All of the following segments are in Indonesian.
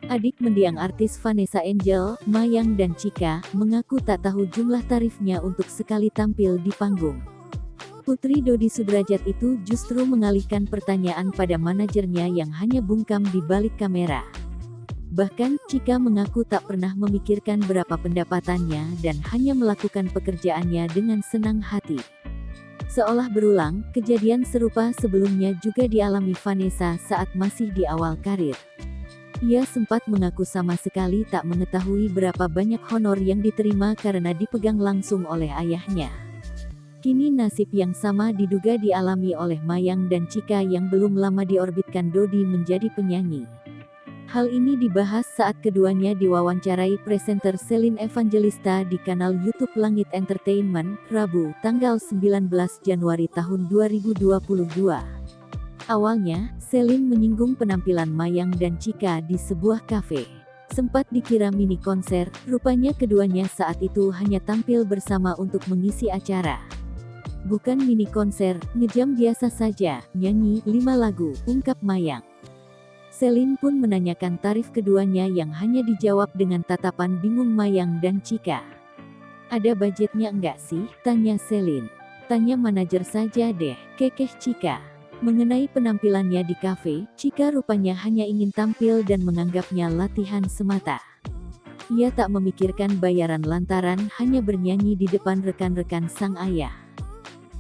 Adik mendiang artis Vanessa Angel, Mayang dan Chika, mengaku tak tahu jumlah tarifnya untuk sekali tampil di panggung. Putri Dodi Sudrajat itu justru mengalihkan pertanyaan pada manajernya yang hanya bungkam di balik kamera. Bahkan, Chika mengaku tak pernah memikirkan berapa pendapatannya dan hanya melakukan pekerjaannya dengan senang hati. Seolah berulang, kejadian serupa sebelumnya juga dialami Vanessa saat masih di awal karir. Ia sempat mengaku sama sekali tak mengetahui berapa banyak honor yang diterima karena dipegang langsung oleh ayahnya. Kini nasib yang sama diduga dialami oleh Mayang dan Chika yang belum lama diorbitkan Dodi menjadi penyanyi. Hal ini dibahas saat keduanya diwawancarai presenter Celine Evangelista di kanal YouTube Langit Entertainment, Rabu, tanggal 19 Januari tahun 2022. Awalnya, Celine menyinggung penampilan Mayang dan Chika di sebuah kafe. Sempat dikira mini konser, rupanya keduanya saat itu hanya tampil bersama untuk mengisi acara. Bukan mini konser, ngejam biasa saja, nyanyi 5 lagu, ungkap Mayang. Celine pun menanyakan tarif keduanya yang hanya dijawab dengan tatapan bingung Mayang dan Chika. Ada budgetnya enggak sih? Tanya Celine. Tanya manajer saja deh, kekeh Chika. Mengenai penampilannya di kafe, Chika rupanya hanya ingin tampil dan menganggapnya latihan semata. Ia tak memikirkan bayaran lantaran hanya bernyanyi di depan rekan-rekan sang ayah.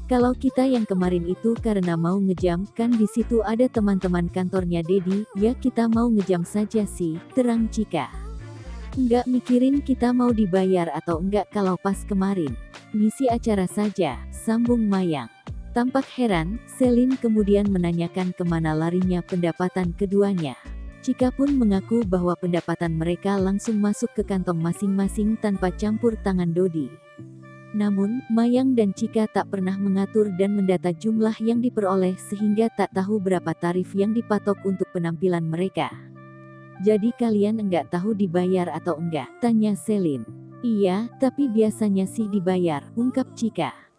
Kalau kita yang kemarin itu karena mau ngejam, kan di situ ada teman-teman kantornya Dedi, ya kita mau ngejam saja sih, terang Chika. Enggak mikirin kita mau dibayar atau enggak kalau pas kemarin. Ngisi acara saja, sambung Mayang. Tampak heran, Celine kemudian menanyakan kemana larinya pendapatan keduanya. Chika pun mengaku bahwa pendapatan mereka langsung masuk ke kantong masing-masing tanpa campur tangan Dodi. Namun, Mayang dan Chika tak pernah mengatur dan mendata jumlah yang diperoleh sehingga tak tahu berapa tarif yang dipatok untuk penampilan mereka. Jadi kalian enggak tahu dibayar atau enggak? Tanya Celine. Iya, tapi biasanya sih dibayar, ungkap Chika.